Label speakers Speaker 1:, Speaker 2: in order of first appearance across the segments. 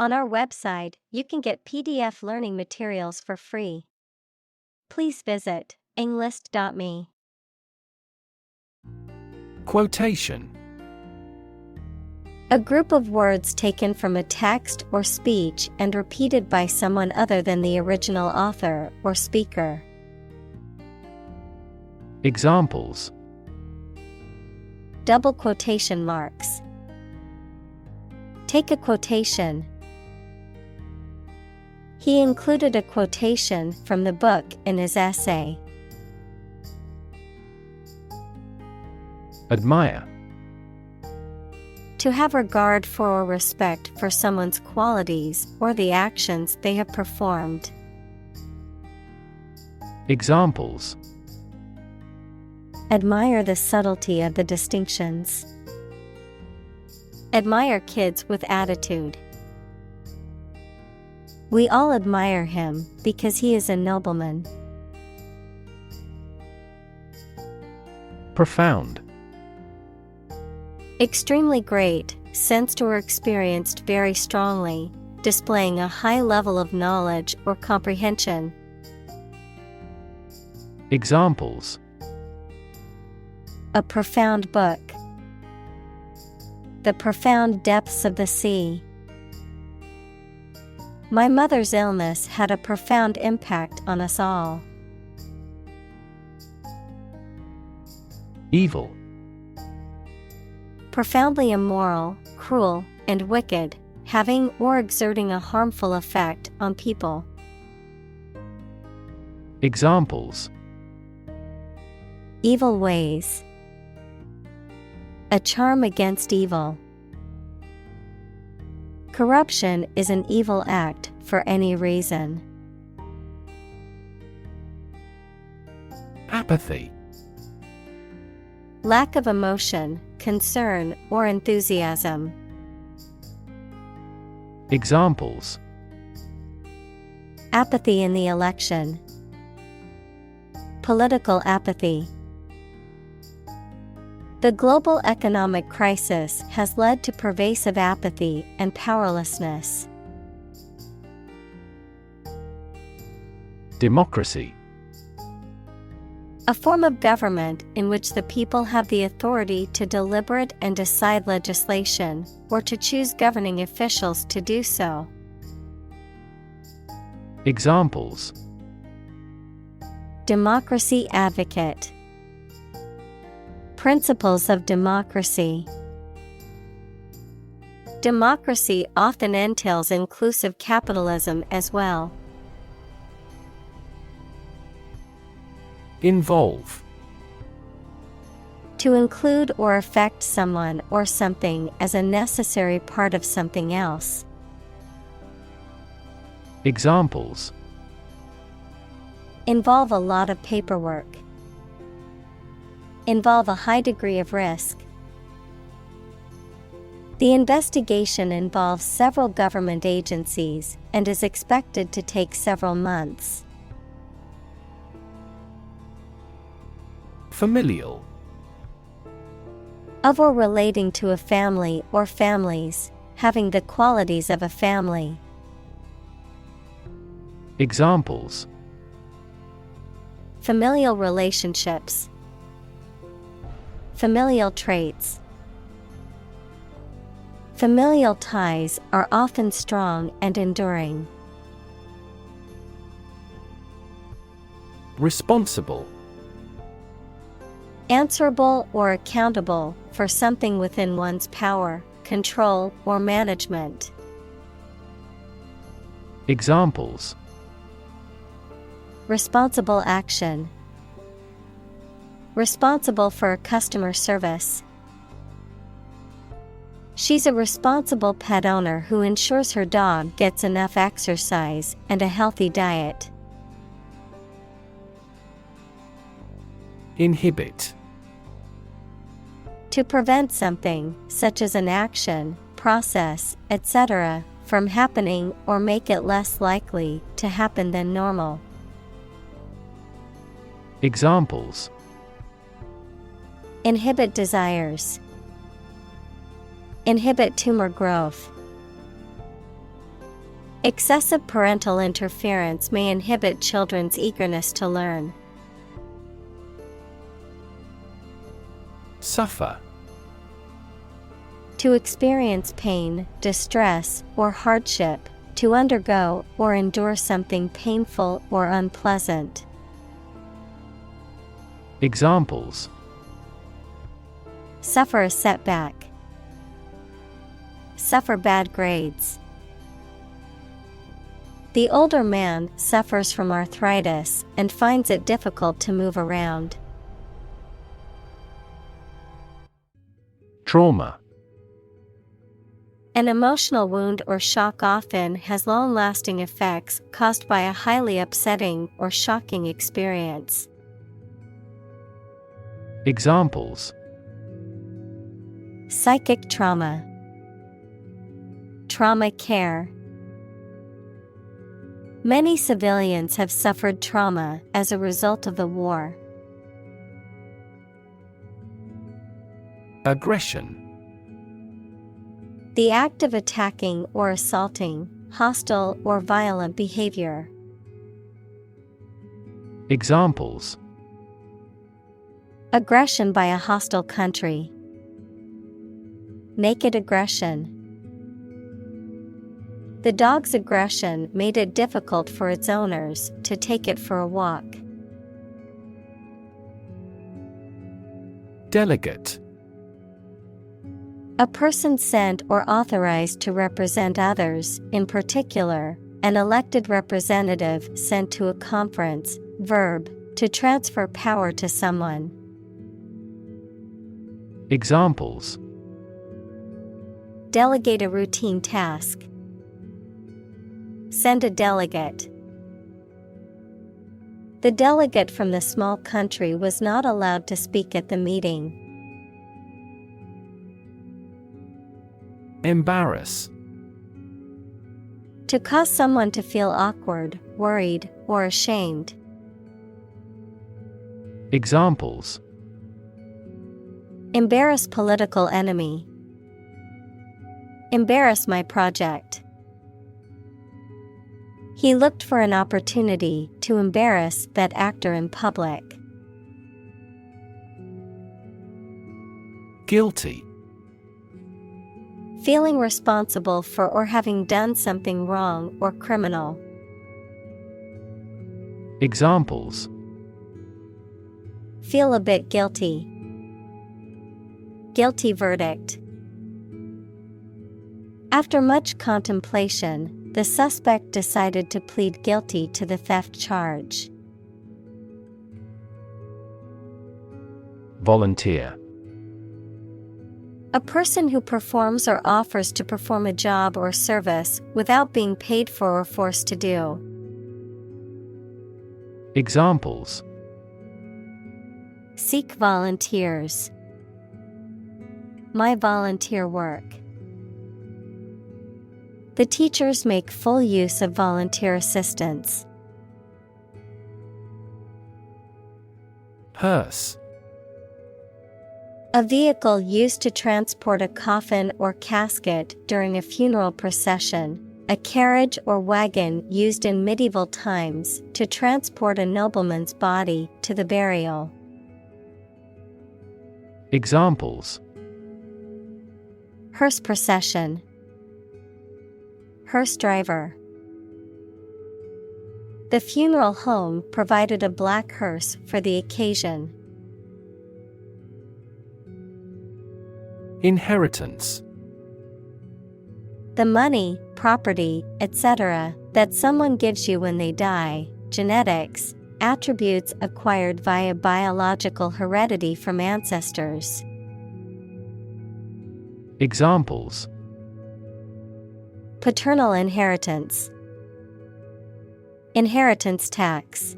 Speaker 1: On our website, you can get PDF learning materials for free. Please visit englist.me.
Speaker 2: Quotation.
Speaker 1: A group of words taken from a text or speech and repeated by someone other than the original author or speaker.
Speaker 2: Examples.
Speaker 1: Double quotation marks. Take a quotation. He included a quotation from the book in his essay.
Speaker 2: Admire.
Speaker 1: To have regard for or respect for someone's qualities or the actions they have performed.
Speaker 2: Examples.
Speaker 1: Admire the subtlety of the distinctions. Admire kids with attitude. We all admire him because he is a nobleman.
Speaker 2: Profound.
Speaker 1: Extremely great, sensed or experienced very strongly, displaying a high level of knowledge or comprehension.
Speaker 2: Examples.
Speaker 1: A profound book. The profound depths of the sea. My mother's illness had a profound impact on us all.
Speaker 2: Evil.
Speaker 1: Profoundly immoral, cruel, and wicked, having or exerting a harmful effect on people.
Speaker 2: Examples.
Speaker 1: Evil ways. A charm against evil. Corruption is an evil act for any reason.
Speaker 2: Apathy.
Speaker 1: Lack of emotion, concern, or enthusiasm.
Speaker 2: Examples.
Speaker 1: Apathy in the election. Political apathy. The global economic crisis has led to pervasive apathy and powerlessness.
Speaker 2: Democracy.
Speaker 1: A form of government in which the people have the authority to deliberate and decide legislation, or to choose governing officials to do so.
Speaker 2: Examples.
Speaker 1: Democracy advocate. Principles of democracy. Democracy often entails inclusive capitalism as well.
Speaker 2: Involve.
Speaker 1: To include or affect someone or something as a necessary part of something else.
Speaker 2: Examples.
Speaker 1: Involve a lot of paperwork. Involve a high degree of risk. The investigation involves several government agencies and is expected to take several months.
Speaker 2: Familial.
Speaker 1: Of or relating to a family or families, having the qualities of a family.
Speaker 2: Examples.
Speaker 1: Familial relationships. Familial traits. Familial ties are often strong and enduring.
Speaker 2: Responsible.
Speaker 1: Answerable or accountable for something within one's power, control, or management.
Speaker 2: Examples.
Speaker 1: Responsible action. Responsible for customer service. She's a responsible pet owner who ensures her dog gets enough exercise and a healthy diet.
Speaker 2: Inhibit.
Speaker 1: To prevent something, such as an action, process, etc., from happening or make it less likely to happen than normal.
Speaker 2: Examples.
Speaker 1: Inhibit desires. Inhibit tumor growth. Excessive parental interference may inhibit children's eagerness to learn.
Speaker 2: Suffer.
Speaker 1: To experience pain, distress, or hardship, to undergo or endure something painful or unpleasant.
Speaker 2: Examples:
Speaker 1: Suffer a setback. Suffer bad grades. The older man suffers from arthritis and finds it difficult to move around.
Speaker 2: Trauma.
Speaker 1: An emotional wound or shock often has long-lasting effects caused by a highly upsetting or shocking experience.
Speaker 2: Examples:
Speaker 1: Psychic trauma. Trauma care. Many civilians have suffered trauma as a result of the war.
Speaker 2: Aggression.
Speaker 1: The act of attacking or assaulting, hostile or violent behavior.
Speaker 2: Examples:
Speaker 1: Aggression by a hostile country. Naked aggression. The dog's aggression made it difficult for its owners to take it for a walk.
Speaker 2: Delegate.
Speaker 1: A person sent or authorized to represent others, in particular, an elected representative sent to a conference. Verb, to transfer power to someone.
Speaker 2: Examples:
Speaker 1: Delegate a routine task. Send a delegate. The delegate from the small country was not allowed to speak at the meeting.
Speaker 2: Embarrass.
Speaker 1: To cause someone to feel awkward, worried, or ashamed.
Speaker 2: Examples:
Speaker 1: Embarrass political enemy. Embarrass my project. He looked for an opportunity to embarrass that actor in public.
Speaker 2: Guilty.
Speaker 1: Feeling responsible for or having done something wrong or criminal.
Speaker 2: Examples:
Speaker 1: Feel a bit guilty. Guilty verdict. After much contemplation, the suspect decided to plead guilty to the theft charge.
Speaker 2: Volunteer.
Speaker 1: A person who performs or offers to perform a job or service without being paid for or forced to do.
Speaker 2: Examples:
Speaker 1: Seek volunteers. My volunteer work. The teachers make full use of volunteer assistance.
Speaker 2: Hearse.
Speaker 1: A vehicle used to transport a coffin or casket during a funeral procession, a carriage or wagon used in medieval times to transport a nobleman's body to the burial.
Speaker 2: Examples:
Speaker 1: Hearse procession. Hearse driver. The funeral home provided a black hearse for the occasion.
Speaker 2: Inheritance.
Speaker 1: The money, property, etc. that someone gives you when they die. Genetics, attributes acquired via biological heredity from ancestors.
Speaker 2: Examples:
Speaker 1: Paternal inheritance. Inheritance tax.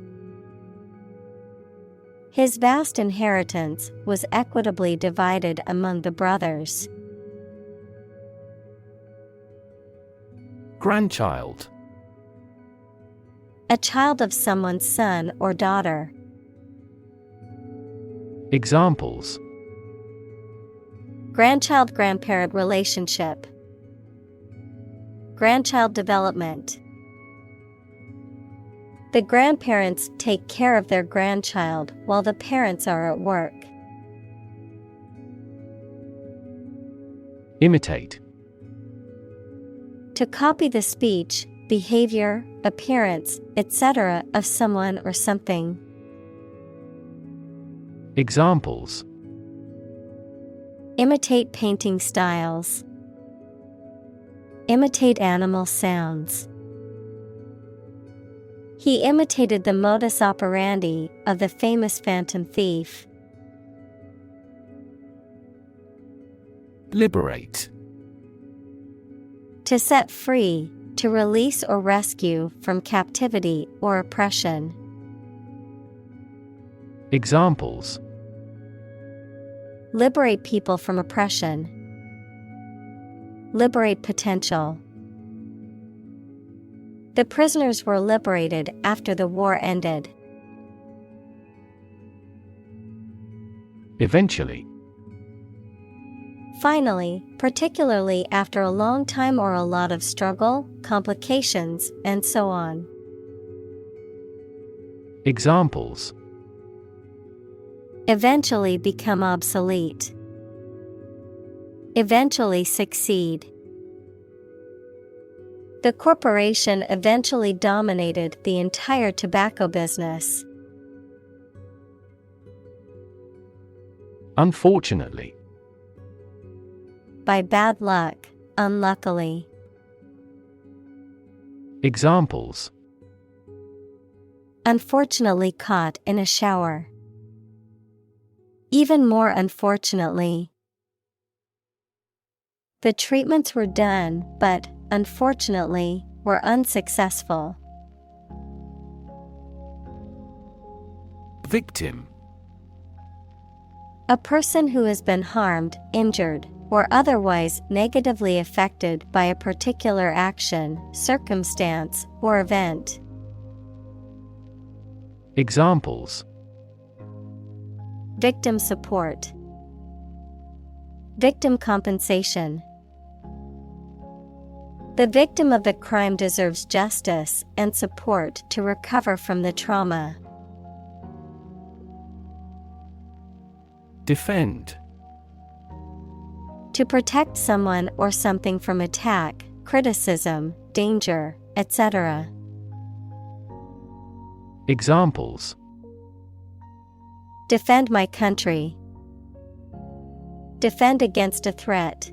Speaker 1: His vast inheritance was equitably divided among the brothers.
Speaker 2: Grandchild.
Speaker 1: A child of someone's son or daughter.
Speaker 2: Examples:
Speaker 1: Grandchild-grandparent relationship. Grandchild development. The grandparents take care of their grandchild while the parents are at work.
Speaker 2: Imitate.
Speaker 1: To copy the speech, behavior, appearance, etc. of someone or something.
Speaker 2: Examples:
Speaker 1: Imitate painting styles. Imitate animal sounds. He imitated the modus operandi of the famous phantom thief.
Speaker 2: Liberate.
Speaker 1: To set free, to release or rescue from captivity or oppression.
Speaker 2: Examples:
Speaker 1: Liberate people from oppression. Liberate potential. The prisoners were liberated after the war ended.
Speaker 2: Eventually.
Speaker 1: Finally, particularly after a long time or a lot of struggle, complications, and so on.
Speaker 2: Examples:
Speaker 1: Eventually become obsolete. Eventually succeed. The corporation eventually dominated the entire tobacco business.
Speaker 2: Unfortunately.
Speaker 1: By bad luck, unluckily.
Speaker 2: Examples:
Speaker 1: Unfortunately caught in a shower. Even more unfortunately. The treatments were done, but, unfortunately, were unsuccessful.
Speaker 2: Victim.
Speaker 1: A person who has been harmed, injured, or otherwise negatively affected by a particular action, circumstance, or event.
Speaker 2: Examples:
Speaker 1: Victim support. Victim compensation. The victim of the crime deserves justice and support to recover from the trauma.
Speaker 2: Defend.
Speaker 1: To protect someone or something from attack, criticism, danger, etc.
Speaker 2: Examples:
Speaker 1: Defend my country. Defend against a threat.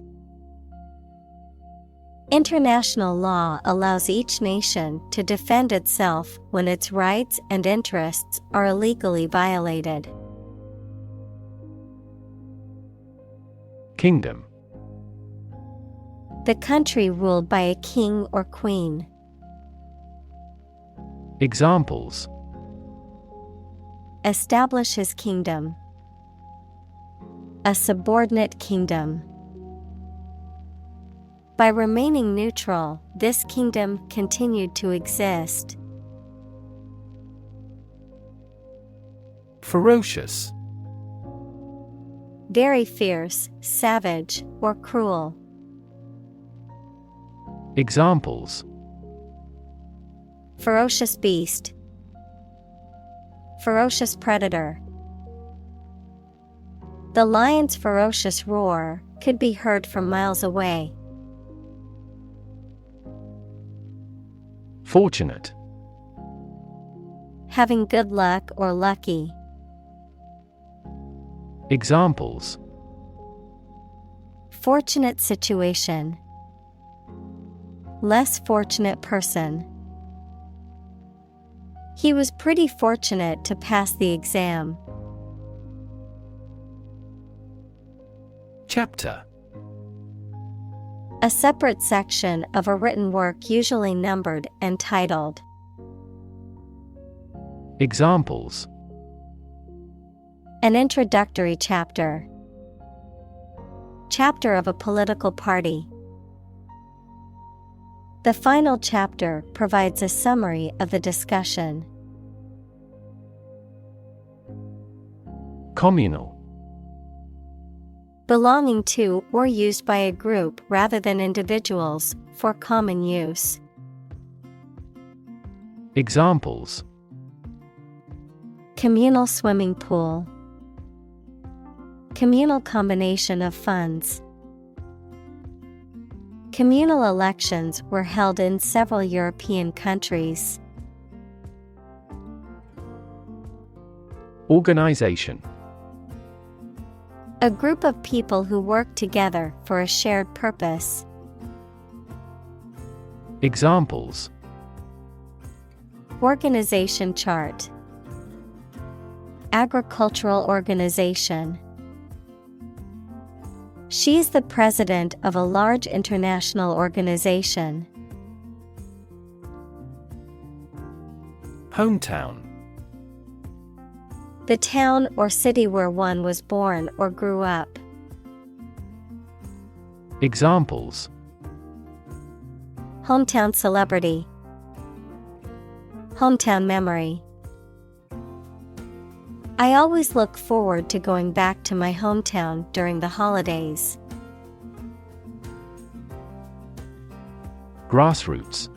Speaker 1: International law allows each nation to defend itself when its rights and interests are illegally violated.
Speaker 2: Kingdom.
Speaker 1: The country ruled by a king or queen.
Speaker 2: Examples:
Speaker 1: Establish his kingdom. A subordinate kingdom. By remaining neutral, this kingdom continued to exist.
Speaker 2: Ferocious.
Speaker 1: Very fierce, savage, or cruel.
Speaker 2: Examples:
Speaker 1: Ferocious beast. Ferocious predator. The lion's ferocious roar could be heard from miles away.
Speaker 2: Fortunate.
Speaker 1: Having good luck or lucky.
Speaker 2: Examples:
Speaker 1: Fortunate situation. Less fortunate person. He was pretty fortunate to pass the exam.
Speaker 2: Chapter.
Speaker 1: A separate section of a written work usually numbered and titled.
Speaker 2: Examples:
Speaker 1: An introductory chapter. Chapter of a political party. The final chapter provides a summary of the discussion.
Speaker 2: Communal.
Speaker 1: Belonging to or used by a group rather than individuals, for common use.
Speaker 2: Examples:
Speaker 1: Communal swimming pool. Communal combination of funds. Communal elections were held in several European countries.
Speaker 2: Organization.
Speaker 1: A group of people who work together for a shared purpose.
Speaker 2: Examples:
Speaker 1: Organization chart. Agricultural organization. She is the president of a large international organization.
Speaker 2: Hometown.
Speaker 1: The town or city where one was born or grew up.
Speaker 2: Examples:
Speaker 1: Hometown celebrity. Hometown memory. I always look forward to going back to my hometown during the holidays.
Speaker 2: Grassroots.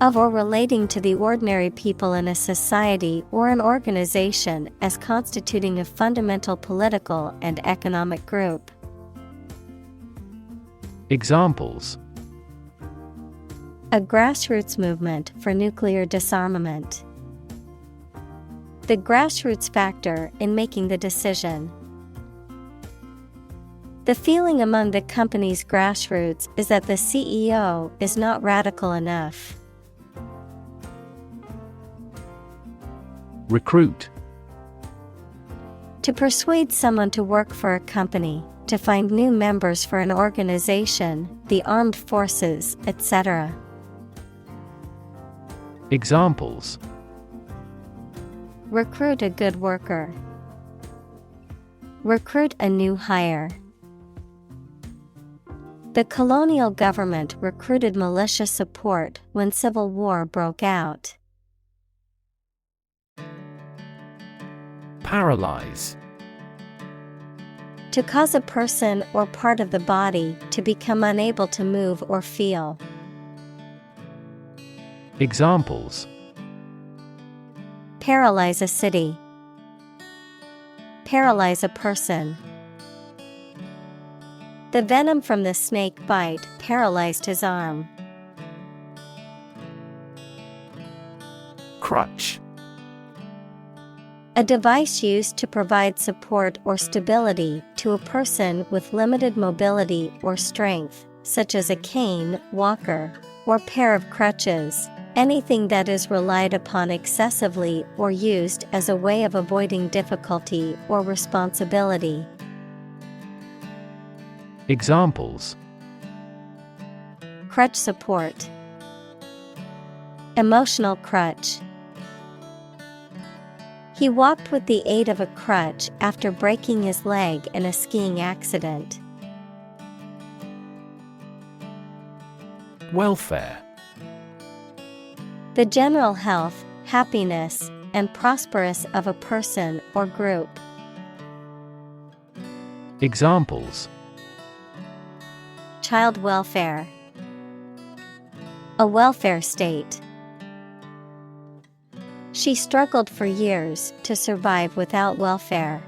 Speaker 1: Of or relating to the ordinary people in a society or an organization as constituting a fundamental political and economic group.
Speaker 2: Examples:
Speaker 1: A grassroots movement for nuclear disarmament. The grassroots factor in making the decision. The feeling among the company's grassroots is that the CEO is not radical enough.
Speaker 2: Recruit.
Speaker 1: To persuade someone to work for a company, to find new members for an organization, the armed forces, etc.
Speaker 2: Examples:
Speaker 1: Recruit a good worker. Recruit a new hire. The colonial government recruited militia support when civil war broke out.
Speaker 2: Paralyze.
Speaker 1: To cause a person or part of the body to become unable to move or feel.
Speaker 2: Examples:
Speaker 1: Paralyze a city. Paralyze a person. The venom from the snake bite paralyzed his arm.
Speaker 2: Crutch.
Speaker 1: A device used to provide support or stability to a person with limited mobility or strength, such as a cane, walker, or pair of crutches. Anything that is relied upon excessively or used as a way of avoiding difficulty or responsibility.
Speaker 2: Examples:
Speaker 1: Crutch support. Emotional crutch. He walked with the aid of a crutch after breaking his leg in a skiing accident.
Speaker 2: Welfare.
Speaker 1: The general health, happiness, and prosperous of a person or group.
Speaker 2: Examples:
Speaker 1: Child welfare. A welfare state. She struggled for years to survive without welfare.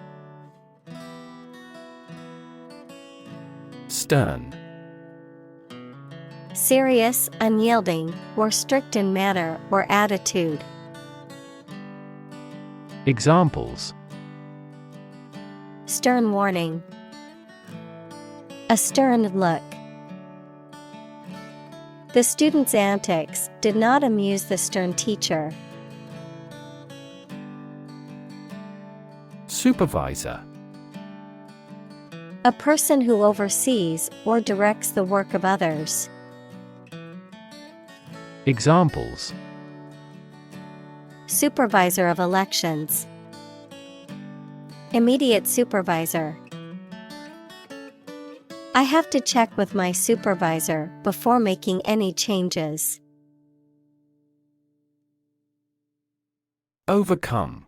Speaker 2: Stern.
Speaker 1: Serious, unyielding, or strict in manner or attitude.
Speaker 2: Examples:
Speaker 1: Stern warning. A stern look. The student's antics did not amuse the stern teacher.
Speaker 2: Supervisor.
Speaker 1: A person who oversees or directs the work of others.
Speaker 2: Examples:
Speaker 1: Supervisor of elections. Immediate supervisor. I have to check with my supervisor before making any changes.
Speaker 2: Overcome.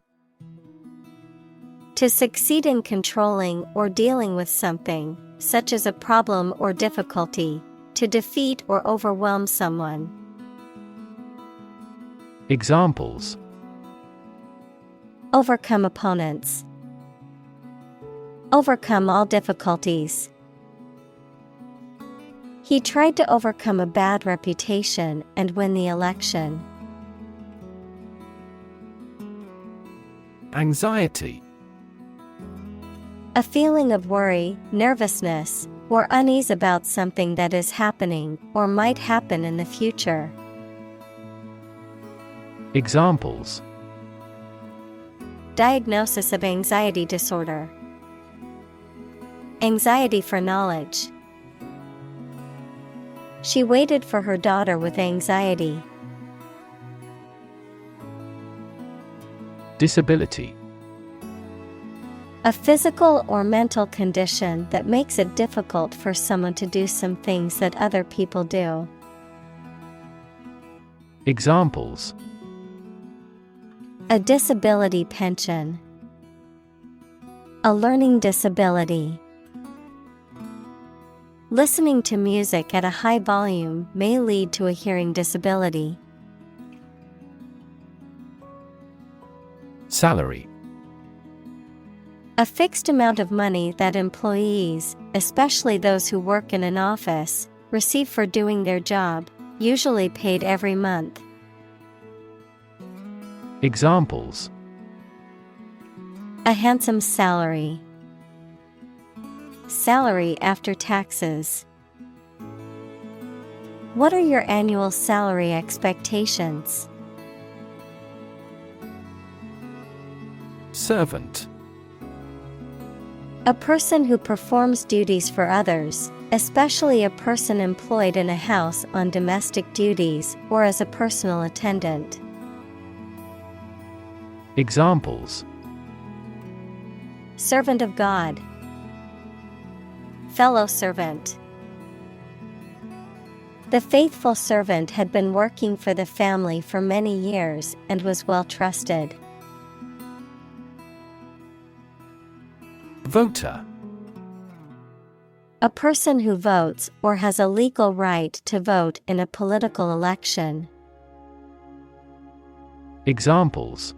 Speaker 1: To succeed in controlling or dealing with something, such as a problem or difficulty. To defeat or overwhelm someone.
Speaker 2: Examples:
Speaker 1: Overcome opponents. Overcome all difficulties. He tried to overcome a bad reputation and win the election.
Speaker 2: Anxiety.
Speaker 1: A feeling of worry, nervousness, or unease about something that is happening or might happen in the future.
Speaker 2: Examples:
Speaker 1: Diagnosis of anxiety disorder. Anxiety for knowledge. She waited for her daughter with anxiety.
Speaker 2: Disability.
Speaker 1: A physical or mental condition that makes it difficult for someone to do some things that other people do.
Speaker 2: Examples:
Speaker 1: A disability pension. A learning disability. Listening to music at a high volume may lead to a hearing disability.
Speaker 2: Salary.
Speaker 1: A fixed amount of money that employees, especially those who work in an office, receive for doing their job, usually paid every month.
Speaker 2: Examples:
Speaker 1: A handsome salary. Salary after taxes. What are your annual salary expectations?
Speaker 2: Servant.
Speaker 1: A person who performs duties for others, especially a person employed in a house on domestic duties or as a personal attendant.
Speaker 2: Examples:
Speaker 1: Servant of God. Fellow servant. The faithful servant had been working for the family for many years and was well trusted.
Speaker 2: Voter.
Speaker 1: A person who votes or has a legal right to vote in a political election.
Speaker 2: Examples: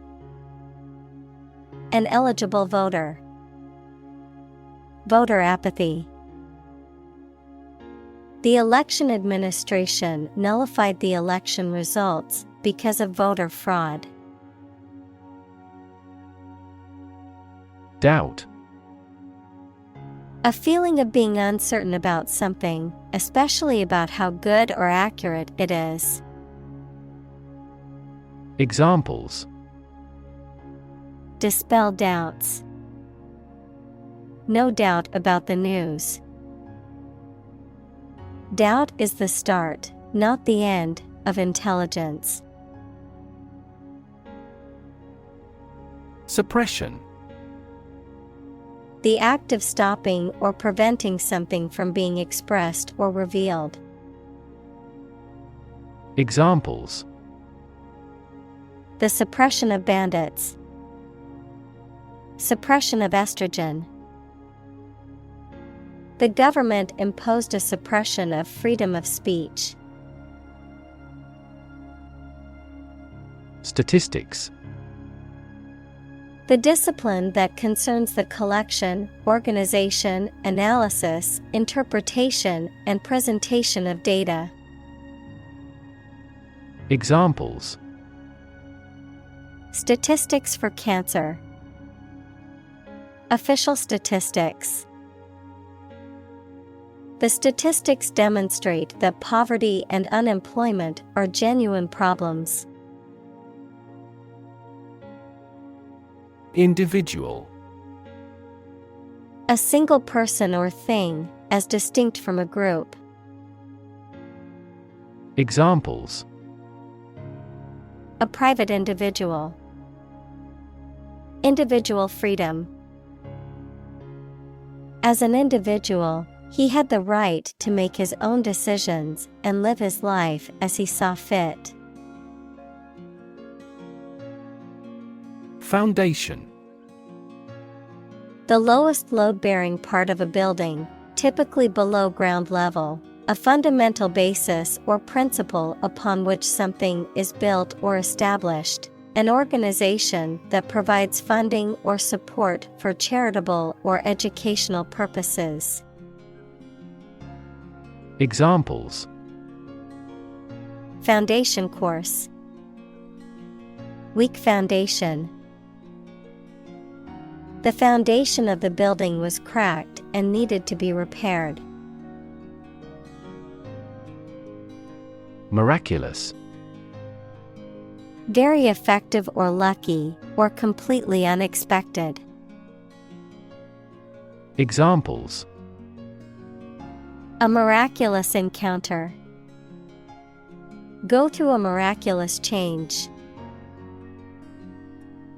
Speaker 1: An eligible voter. Voter apathy. The election administration nullified the election results because of voter fraud.
Speaker 2: Doubt.
Speaker 1: A feeling of being uncertain about something, especially about how good or accurate it is.
Speaker 2: Examples:
Speaker 1: Dispel doubts. No doubt about the news. Doubt is the start, not the end, of intelligence.
Speaker 2: Suppression.
Speaker 1: The act of stopping or preventing something from being expressed or revealed.
Speaker 2: Examples:
Speaker 1: The suppression of bandits. Suppression of estrogen. The government imposed a suppression of freedom of speech.
Speaker 2: Statistics.
Speaker 1: The discipline that concerns the collection, organization, analysis, interpretation, and presentation of data.
Speaker 2: Examples:
Speaker 1: Statistics for cancer. Official statistics. The statistics demonstrate that poverty and unemployment are genuine problems.
Speaker 2: Individual.
Speaker 1: A single person or thing, as distinct from a group.
Speaker 2: Examples:
Speaker 1: A private individual. Individual freedom. As an individual, he had the right to make his own decisions and live his life as he saw fit.
Speaker 2: Foundation.
Speaker 1: The lowest load-bearing part of a building, typically below ground level, a fundamental basis or principle upon which something is built or established, an organization that provides funding or support for charitable or educational purposes.
Speaker 2: Examples:
Speaker 1: Foundation course. Weak foundation. The foundation of the building was cracked and needed to be repaired.
Speaker 2: Miraculous.
Speaker 1: Very effective or lucky, or completely unexpected.
Speaker 2: Examples:
Speaker 1: A miraculous encounter. Go through a miraculous change.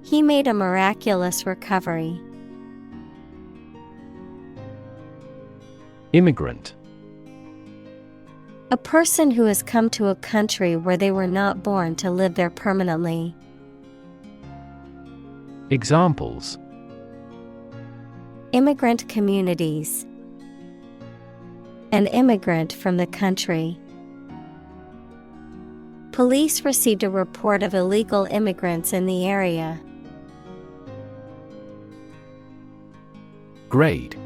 Speaker 1: He made a miraculous recovery.
Speaker 2: Immigrant.
Speaker 1: A person who has come to a country where they were not born to live there permanently.
Speaker 2: Examples:
Speaker 1: Immigrant communities. An immigrant from the country. Police received a report of illegal immigrants in the area.
Speaker 2: Grade.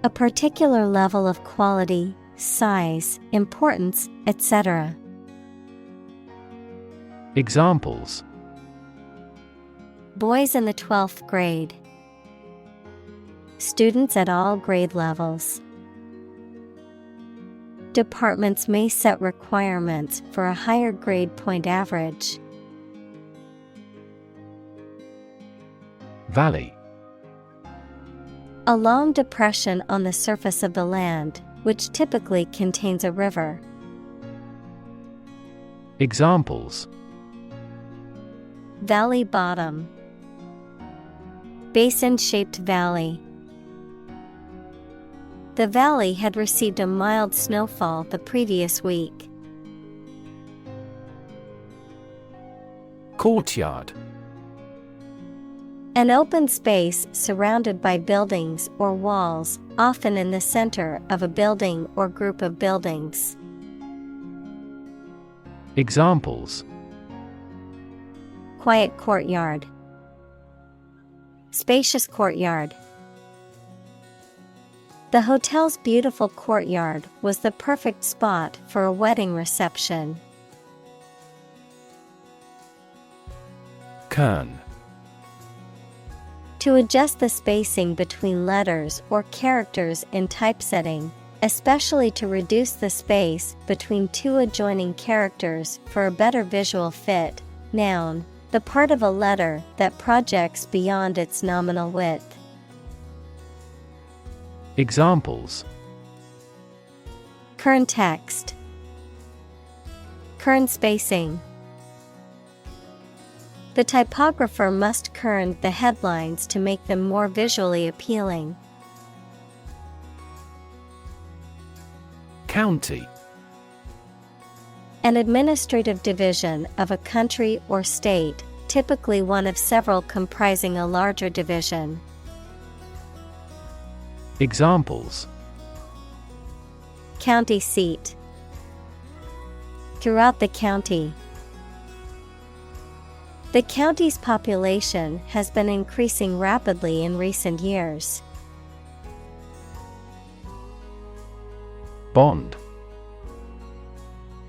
Speaker 1: A particular level of quality, size, importance, etc.
Speaker 2: Examples:
Speaker 1: Boys in the 12th grade. Students at all grade levels. Departments may set requirements for a higher grade point average.
Speaker 2: Valley.
Speaker 1: A long depression on the surface of the land, which typically contains a river.
Speaker 2: Examples:
Speaker 1: Valley bottom. Basin-shaped valley. The valley had received a mild snowfall the previous week.
Speaker 2: Courtyard.
Speaker 1: An open space surrounded by buildings or walls, often in the center of a building or group of buildings.
Speaker 2: Examples:
Speaker 1: Quiet courtyard. Spacious courtyard. The hotel's beautiful courtyard was the perfect spot for a wedding reception.
Speaker 2: Kern.
Speaker 1: To adjust the spacing between letters or characters in typesetting, especially to reduce the space between two adjoining characters for a better visual fit. Noun, the part of a letter that projects beyond its nominal width.
Speaker 2: Examples:
Speaker 1: Kern text. Kern spacing. The typographer must kern the headlines to make them more visually appealing.
Speaker 2: County.
Speaker 1: An administrative division of a country or state, typically one of several comprising a larger division.
Speaker 2: Examples:
Speaker 1: County seat. Throughout the county. The county's population has been increasing rapidly in recent years.
Speaker 2: Bond.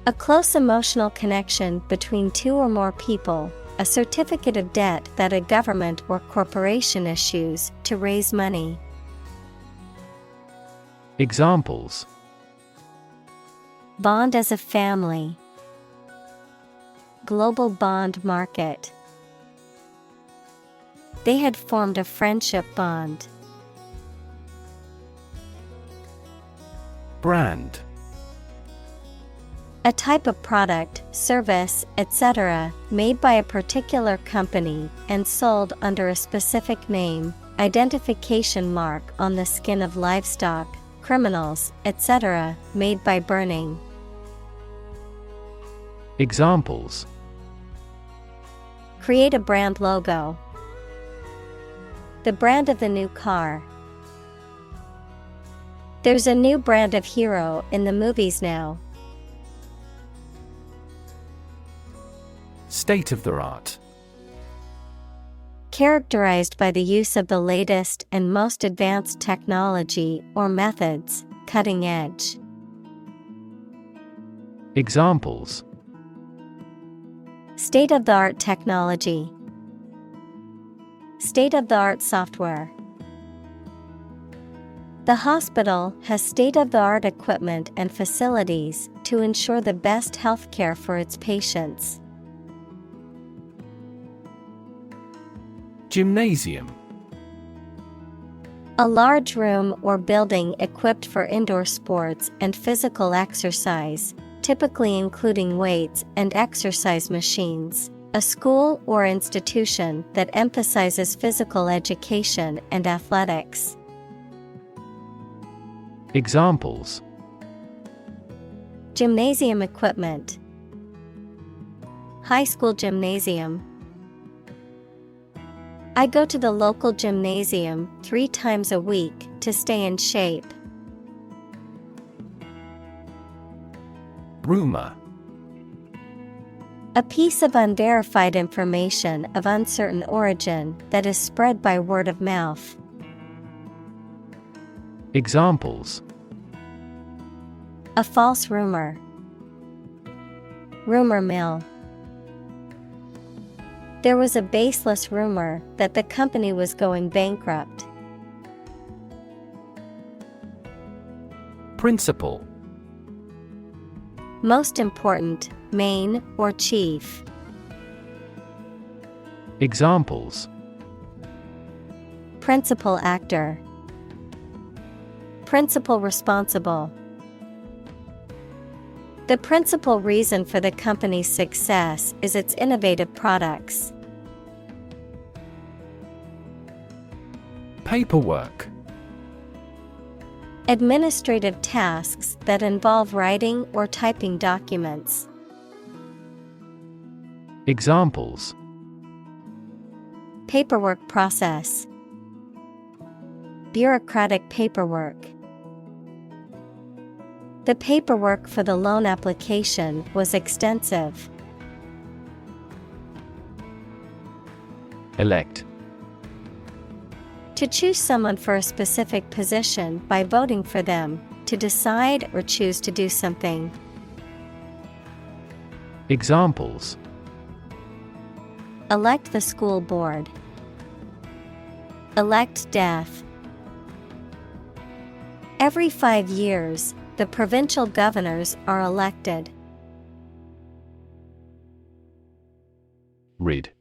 Speaker 1: A close emotional connection between two or more people, a certificate of debt that a government or corporation issues to raise money.
Speaker 2: Examples:
Speaker 1: Bond as a family. Global bond market. They had formed a friendship bond.
Speaker 2: Brand.
Speaker 1: A type of product, service, etc., made by a particular company and sold under a specific name, identification mark on the skin of livestock, criminals, etc., made by burning. Examples: Create a brand logo. The brand of the new car. There's a new brand of hero in the movies now.
Speaker 2: State of the art.
Speaker 1: Characterized by the use of the latest and most advanced technology or methods, cutting edge.
Speaker 2: Examples:
Speaker 1: state-of-the-art technology, state-of-the-art software. The hospital has state-of-the-art equipment and facilities to ensure the best health care for its patients.
Speaker 2: Gymnasium.
Speaker 1: A large room or building equipped for indoor sports and physical exercise, typically including weights and exercise machines. A school or institution that emphasizes physical education and athletics.
Speaker 2: Examples:
Speaker 1: gymnasium equipment, high school gymnasium. I go to the local gymnasium 3 times a week to stay in shape.
Speaker 2: Rumor.
Speaker 1: A piece of unverified information of uncertain origin that is spread by word of mouth.
Speaker 2: Examples:
Speaker 1: a false rumor, rumor mill. There was a baseless rumor that the company was going bankrupt.
Speaker 2: Principal.
Speaker 1: Most important, main, or chief.
Speaker 2: Examples:
Speaker 1: principal actor, principal responsible. The principal reason for the company's success is its innovative products.
Speaker 2: Paperwork.
Speaker 1: Administrative tasks that involve writing or typing documents.
Speaker 2: Examples:
Speaker 1: paperwork process, bureaucratic paperwork. The paperwork for the loan application was extensive.
Speaker 2: Elect.
Speaker 1: To choose someone for a specific position by voting for them, to decide or choose to do something.
Speaker 2: Examples:
Speaker 1: elect the school board, elect death. Every 5 years, the provincial governors are elected.
Speaker 2: Rid.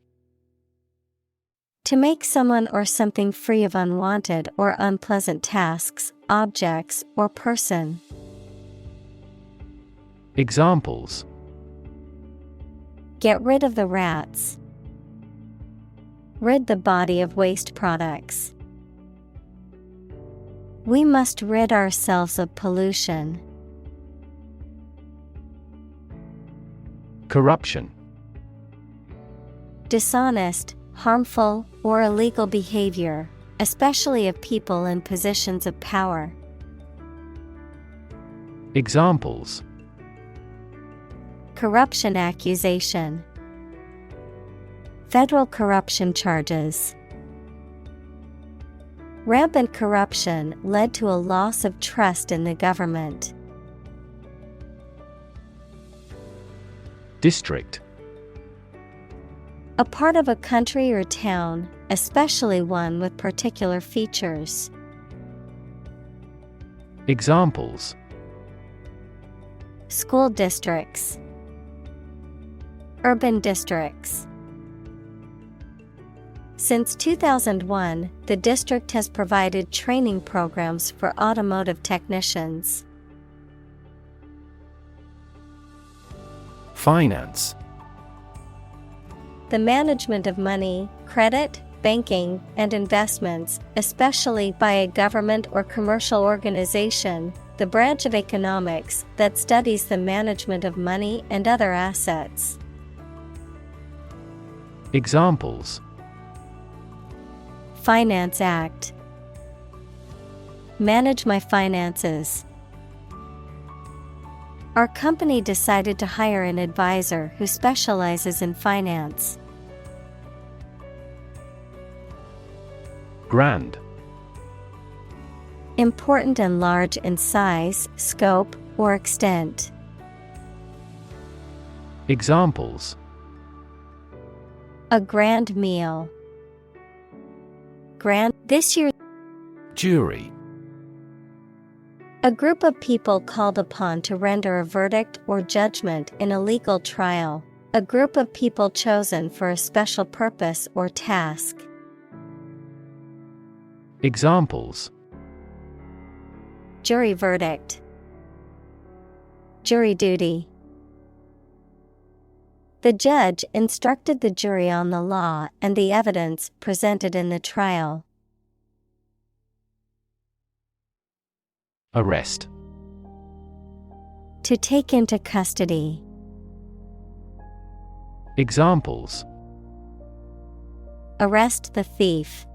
Speaker 1: To make someone or something free of unwanted or unpleasant tasks, objects, or person.
Speaker 2: Examples:
Speaker 1: get rid of the rats. Rid the body of waste products. We must rid ourselves of pollution.
Speaker 2: Corruption.
Speaker 1: Dishonest, harmful, or illegal behavior, especially of people in positions of power.
Speaker 2: Examples:
Speaker 1: corruption accusation, federal corruption charges. Rampant corruption led to a loss of trust in the government.
Speaker 2: District.
Speaker 1: A part of a country or town, especially one with particular features.
Speaker 2: Examples:
Speaker 1: school districts, urban districts. Since 2001, the district has provided training programs for automotive technicians.
Speaker 2: Finance.
Speaker 1: The management of money, credit, banking, and investments, especially by a government or commercial organization, the branch of economics that studies the management of money and other assets. Finance Act. Manage my finances. Our company decided to hire an advisor who specializes in finance.
Speaker 2: Grand.
Speaker 1: Important and large in size, scope, or extent.
Speaker 2: Examples:
Speaker 1: A grand meal. Grand this year.
Speaker 2: jury,
Speaker 1: A group of people called upon to render a verdict or judgment in a legal trial. A group of people chosen for a special purpose or task.
Speaker 2: examples:
Speaker 1: Jury verdict. Jury duty. The judge instructed the jury on the law and the evidence presented in the trial.
Speaker 2: arrest,
Speaker 1: To take into custody.
Speaker 2: examples:
Speaker 1: Arrest the thief.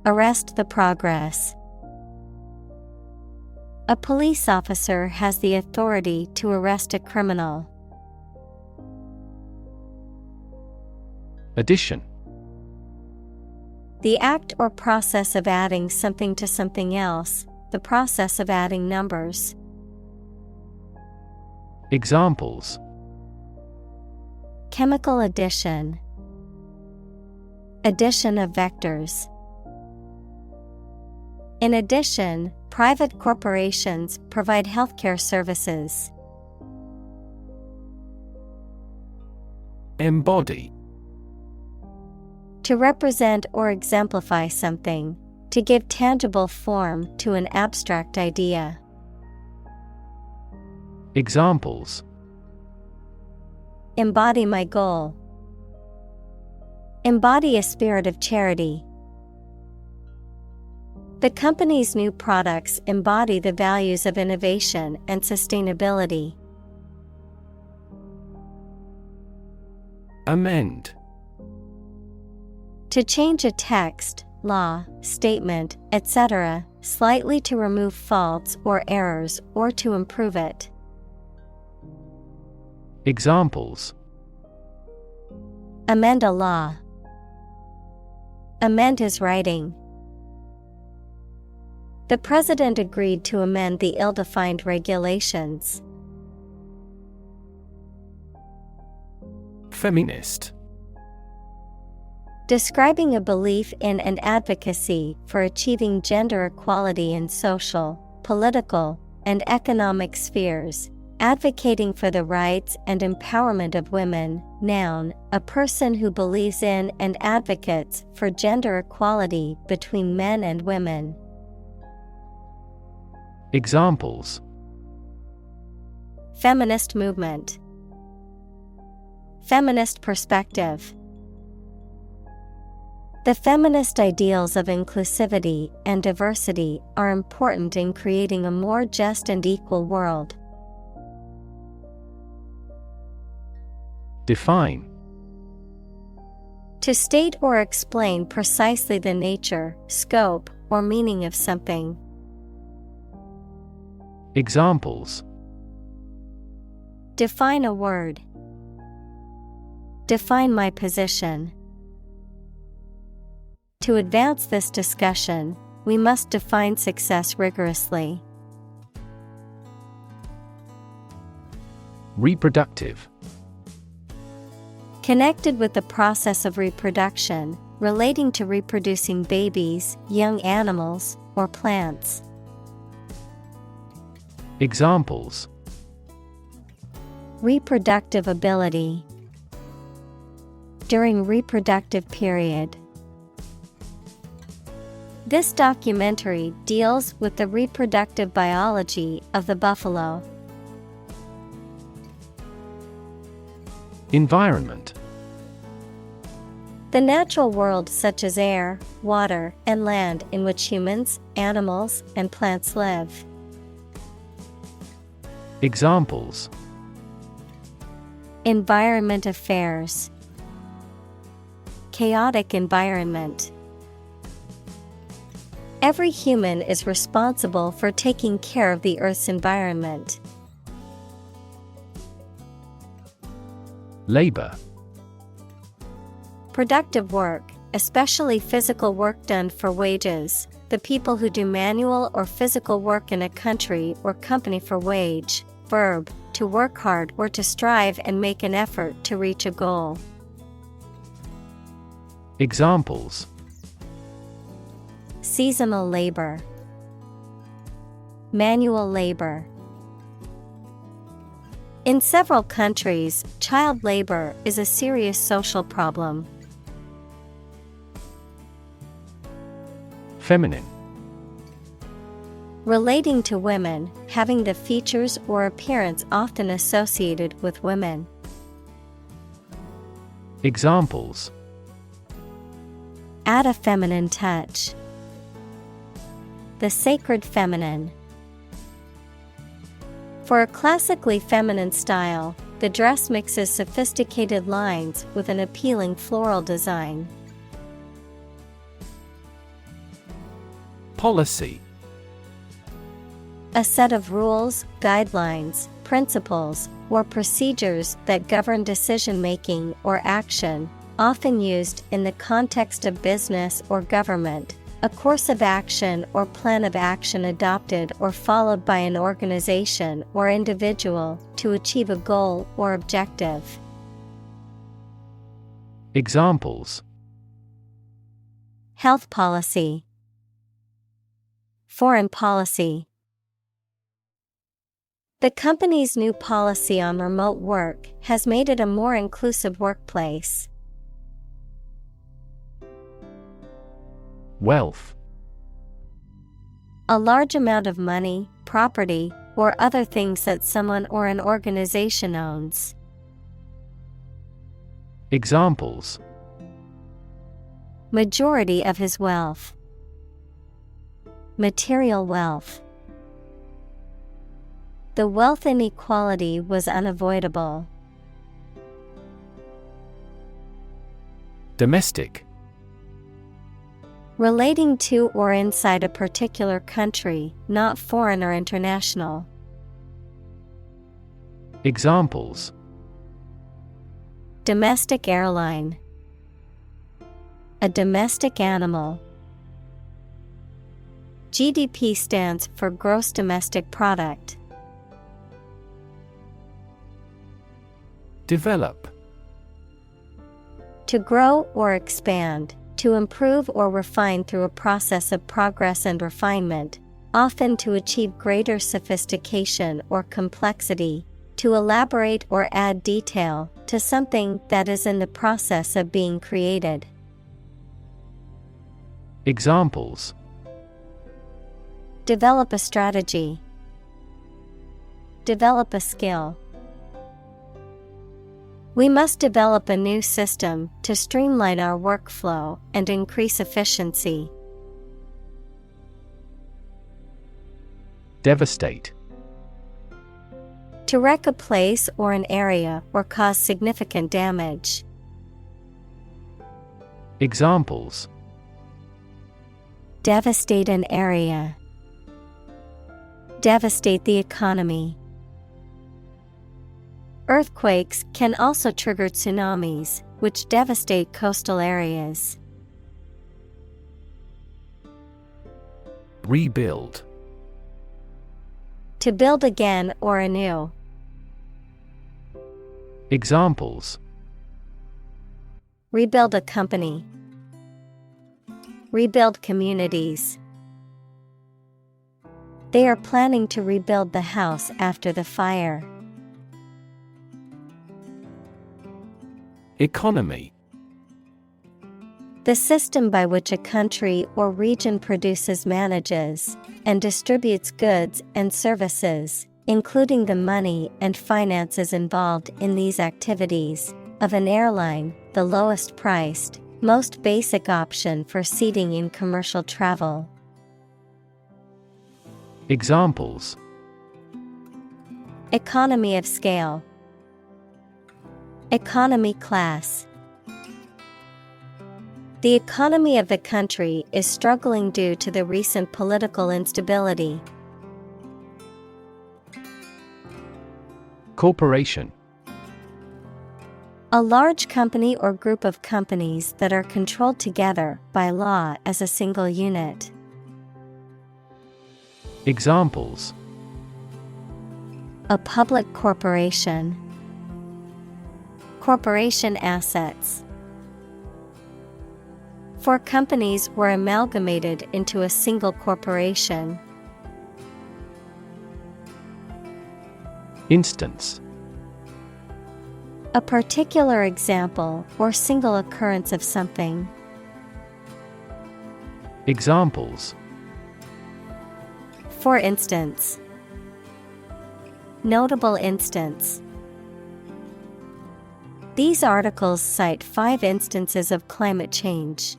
Speaker 1: Arrest the progress. A police officer has the authority to arrest a criminal.
Speaker 2: addition,
Speaker 1: The act or process of adding something to something else, the process of adding numbers.
Speaker 2: examples:
Speaker 1: Chemical addition. Addition of vectors. In addition, private corporations provide healthcare services.
Speaker 2: embody,
Speaker 1: To represent or exemplify something, to give tangible form to an abstract idea.
Speaker 2: examples:
Speaker 1: Embody my goal. Embody a spirit of charity. The company's new products embody the values of innovation and sustainability.
Speaker 2: amend,
Speaker 1: To change a text, law, statement, etc., slightly to remove faults or errors or to improve it.
Speaker 2: examples:
Speaker 1: Amend a law. Amend his writing. The president agreed to amend the ill-defined regulations.
Speaker 2: feminist,
Speaker 1: Describing a belief in and advocacy for achieving gender equality in social, political, and economic spheres, advocating for the rights and empowerment of women. Noun, a person who believes in and advocates for gender equality between men and women.
Speaker 2: examples:
Speaker 1: Feminist movement. Feminist perspective. The feminist ideals of inclusivity and diversity are important in creating a more just and equal world.
Speaker 2: define,
Speaker 1: To state or explain precisely the nature, scope, or meaning of something.
Speaker 2: examples:
Speaker 1: Define a word. Define my position. To advance this discussion, we must define success rigorously.
Speaker 2: reproductive,
Speaker 1: Connected with the process of reproduction, relating to reproducing babies, young animals, or plants.
Speaker 2: examples:
Speaker 1: Reproductive ability. During reproductive period. This documentary deals with the reproductive biology of the buffalo.
Speaker 2: environment,
Speaker 1: The natural world such as air, water, and land in which humans, animals, and plants live.
Speaker 2: examples:
Speaker 1: Environment affairs. Chaotic environment. Every human is responsible for taking care of the Earth's environment.
Speaker 2: Labor.
Speaker 1: Productive work, especially physical work done for wages, the people who do manual or physical work in a country or company for wage. Verb, to work hard or to strive and make an effort to reach a goal.
Speaker 2: Examples:
Speaker 1: seasonal labor, manual labor. In several countries, child labor is a serious social problem.
Speaker 2: Feminine.
Speaker 1: Relating to women, having the features or appearance often associated with women.
Speaker 2: Examples:
Speaker 1: add a feminine touch. The sacred feminine. For a classically feminine style, the dress mixes sophisticated lines with an appealing floral design.
Speaker 2: Policy.
Speaker 1: A set of rules, guidelines, principles, or procedures that govern decision-making or action, often used in the context of business or government. A course of action or plan of action adopted or followed by an organization or individual to achieve a goal or objective.
Speaker 2: Examples:
Speaker 1: health policy, foreign policy. The company's new policy on remote work has made it a more inclusive workplace.
Speaker 2: Wealth.
Speaker 1: A large amount of money, property, or other things that someone or an organization owns.
Speaker 2: Examples:
Speaker 1: majority of his wealth. Material wealth. The wealth inequality was unavoidable.
Speaker 2: Domestic.
Speaker 1: Relating to or inside a particular country, not foreign or international.
Speaker 2: Examples:
Speaker 1: domestic airline. A domestic animal. GDP stands for gross domestic product.
Speaker 2: Develop.
Speaker 1: To grow or expand, to improve or refine through a process of progress and refinement, often to achieve greater sophistication or complexity, to elaborate or add detail to something that is in the process of being created.
Speaker 2: Examples:
Speaker 1: develop a strategy. Develop a skill. We must develop a new system to streamline our workflow and increase efficiency.
Speaker 2: Devastate.
Speaker 1: To wreck a place or an area or cause significant damage.
Speaker 2: Examples:
Speaker 1: devastate an area. Devastate the economy. Earthquakes can also trigger tsunamis, which devastate coastal areas.
Speaker 2: Rebuild.
Speaker 1: To build again or anew.
Speaker 2: Examples:
Speaker 1: rebuild a company. Rebuild communities. They are planning to rebuild the house after the fire.
Speaker 2: Economy.
Speaker 1: The system by which a country or region produces, manages, and distributes goods and services, including the money and finances involved in these activities, of an airline, the lowest priced, most basic option for seating in commercial travel.
Speaker 2: Examples:
Speaker 1: economy of scale. Economy class. The economy of the country is struggling due to the recent political instability.
Speaker 2: Corporation.
Speaker 1: A large company or group of companies that are controlled together by law as a single unit.
Speaker 2: Examples:
Speaker 1: A public corporation. Corporation assets. 4 companies were amalgamated into a single corporation.
Speaker 2: Instance:
Speaker 1: A particular example or single occurrence of something.
Speaker 2: Examples:
Speaker 1: For instance. Notable instance. These articles cite 5 instances of climate change.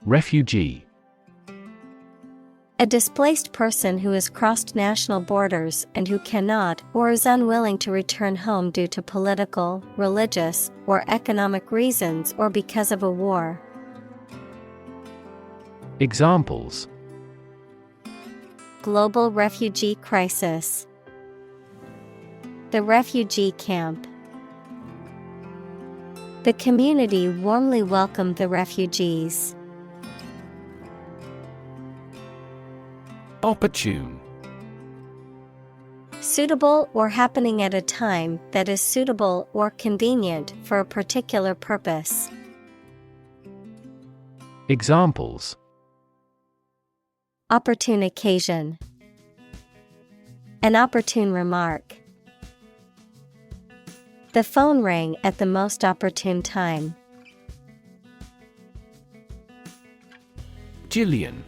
Speaker 2: Refugee.
Speaker 1: A displaced person who has crossed national borders and who cannot or is unwilling to return home due to political, religious, or economic reasons or because of a war.
Speaker 2: Examples:
Speaker 1: Global refugee crisis. The refugee camp. The community warmly welcomed the refugees.
Speaker 2: Opportune.
Speaker 1: Suitable or happening at a time that is suitable or convenient for a particular purpose.
Speaker 2: Examples:
Speaker 1: Opportune occasion. An opportune remark. The phone rang at the most opportune time.
Speaker 2: Jillion.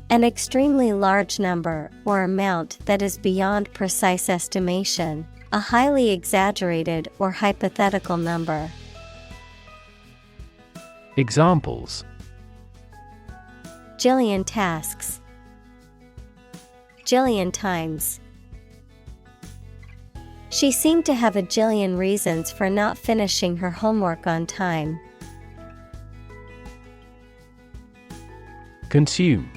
Speaker 1: An extremely large number or amount that is beyond precise estimation, a highly exaggerated or hypothetical number.
Speaker 2: Examples:
Speaker 1: Jillion tasks. Jillion times. She seemed to have a jillion reasons for not finishing her homework on time.
Speaker 2: Consume.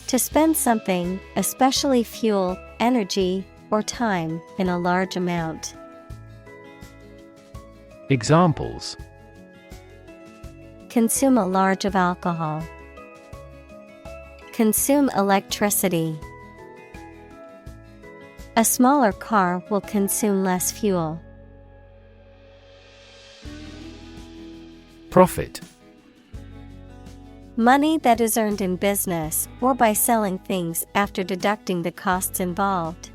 Speaker 1: To spend something, especially fuel, energy, or time, in a large amount.
Speaker 2: Examples:
Speaker 1: Consume a large of alcohol. Consume electricity. A smaller car will consume less fuel.
Speaker 2: Profit.
Speaker 1: Money that is earned in business or by selling things after deducting the costs involved.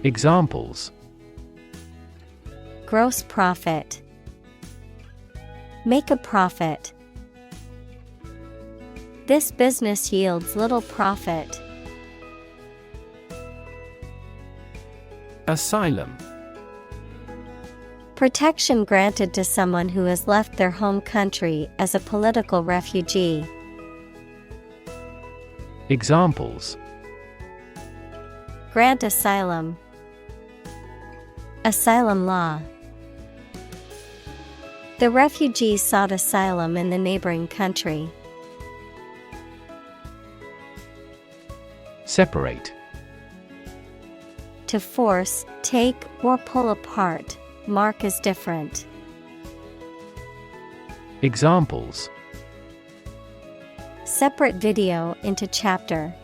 Speaker 2: Examples:
Speaker 1: Gross profit. Make a profit. This business yields little profit.
Speaker 2: Asylum.
Speaker 1: Protection granted to someone who has left their home country as a political refugee.
Speaker 2: Examples:
Speaker 1: Grant asylum. Asylum law. The refugees sought asylum in the neighboring country.
Speaker 2: Separate.
Speaker 1: To force, take, or pull apart, mark as different.
Speaker 2: Examples:
Speaker 1: Separate video into chapter.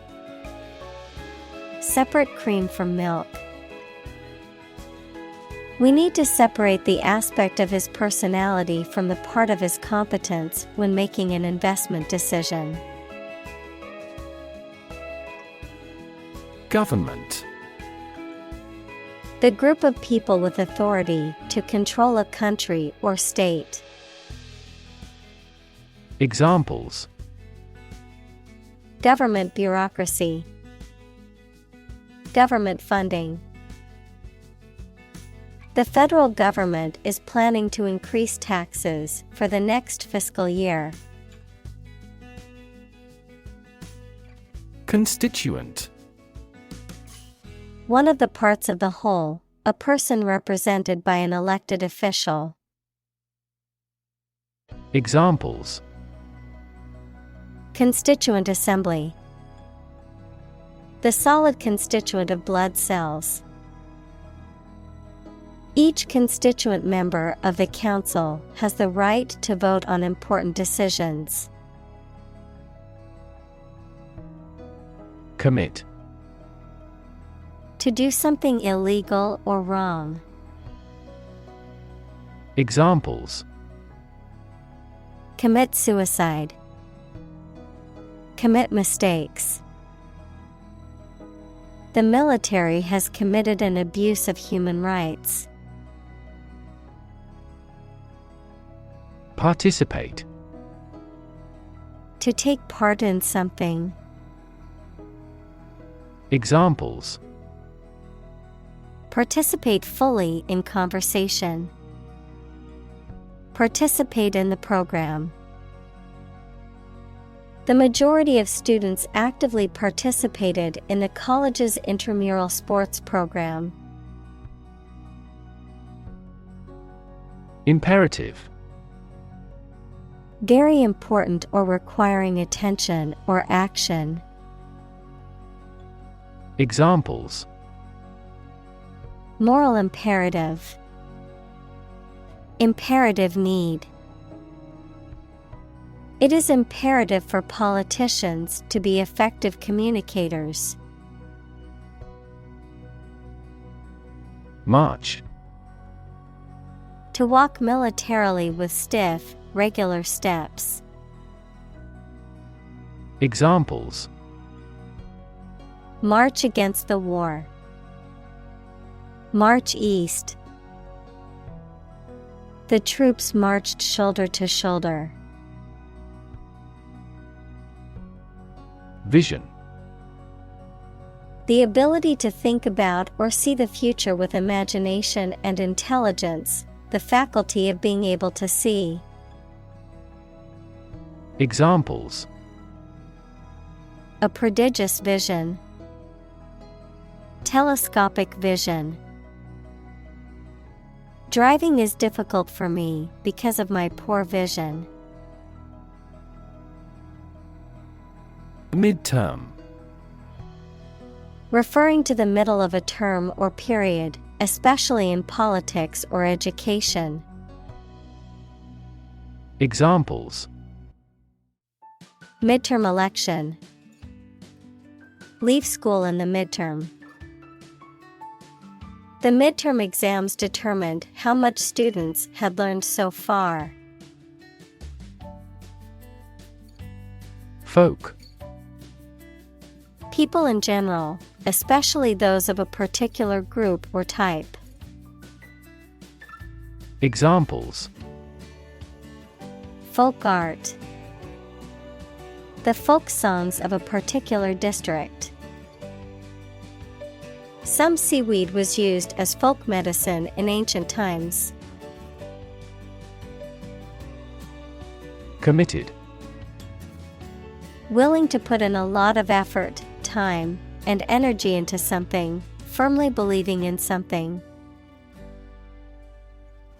Speaker 1: Separate cream from milk. We need to separate the aspect of his personality from the part of his competence when making an investment decision.
Speaker 2: Government.
Speaker 1: The group of people with authority to control a country or state.
Speaker 2: Examples:
Speaker 1: Government bureaucracy. Government funding. The federal government is planning to increase taxes for the next fiscal year.
Speaker 2: Constituent.
Speaker 1: One of the parts of the whole, a person represented by an elected official.
Speaker 2: Examples:
Speaker 1: Constituent assembly. The solid constituent of blood cells. Each constituent member of the council has the right to vote on important decisions.
Speaker 2: Commit.
Speaker 1: To do something illegal or wrong.
Speaker 2: Examples:
Speaker 1: Commit suicide. Commit mistakes. The military has committed an abuse of human rights.
Speaker 2: Participate.
Speaker 1: To take part in something.
Speaker 2: Examples:
Speaker 1: Participate fully in conversation. Participate in the program. The majority of students actively participated in the college's intramural sports program.
Speaker 2: Imperative.
Speaker 1: Very important or requiring attention or action.
Speaker 2: Examples:
Speaker 1: Moral imperative. Imperative need. It is imperative for politicians to be effective communicators.
Speaker 2: March.
Speaker 1: To walk militarily with stiff, regular steps.
Speaker 2: Examples:
Speaker 1: March against the war. March east. The troops marched shoulder to shoulder.
Speaker 2: Vision.
Speaker 1: The ability to think about or see the future with imagination and intelligence, the faculty of being able to see.
Speaker 2: Examples:
Speaker 1: A prodigious vision. Telescopic vision. Driving is difficult for me because of my poor vision.
Speaker 2: Midterm.
Speaker 1: Referring to the middle of a term or period, especially in politics or education.
Speaker 2: Examples:
Speaker 1: Midterm election. Leave school in the midterm. The midterm exams determined how much students had learned so far.
Speaker 2: Folk.
Speaker 1: People in general, especially those of a particular group or type.
Speaker 2: Examples:
Speaker 1: Folk art. The folk songs of a particular district. Some seaweed was used as folk medicine in ancient times.
Speaker 2: Committed.
Speaker 1: Willing to put in a lot of effort, time, and energy into something, firmly believing in something.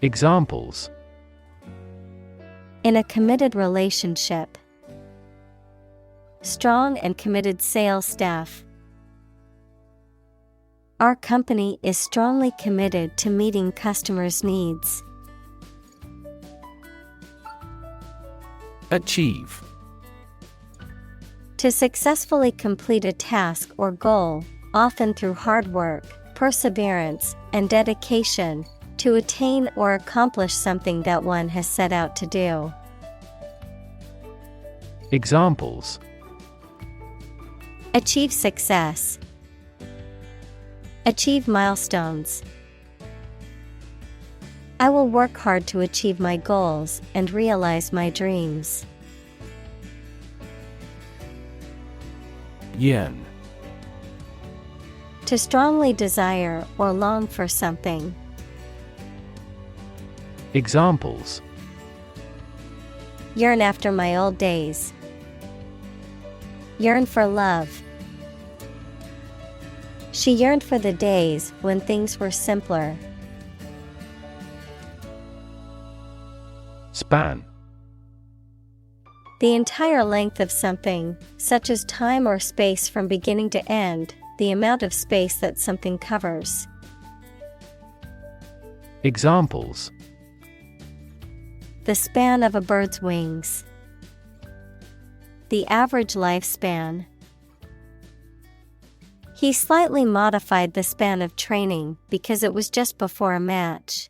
Speaker 2: Examples:
Speaker 1: In a committed relationship. Strong and committed sales staff. Our company is strongly committed to meeting customers' needs.
Speaker 2: Achieve.
Speaker 1: To successfully complete a task or goal, often through hard work, perseverance, and dedication, to attain or accomplish something that one has set out to do.
Speaker 2: Examples:
Speaker 1: Achieve success. Achieve milestones. I will work hard to achieve my goals and realize my dreams.
Speaker 2: Yearn.
Speaker 1: To strongly desire or long for something.
Speaker 2: Examples:
Speaker 1: Yearn after my old days. Yearn for love. She yearned for the days when things were simpler.
Speaker 2: Span.
Speaker 1: The entire length of something, such as time or space from beginning to end, the amount of space that something covers.
Speaker 2: Examples:
Speaker 1: The span of a bird's wings. The average lifespan. He slightly modified the span of training because it was just before a match.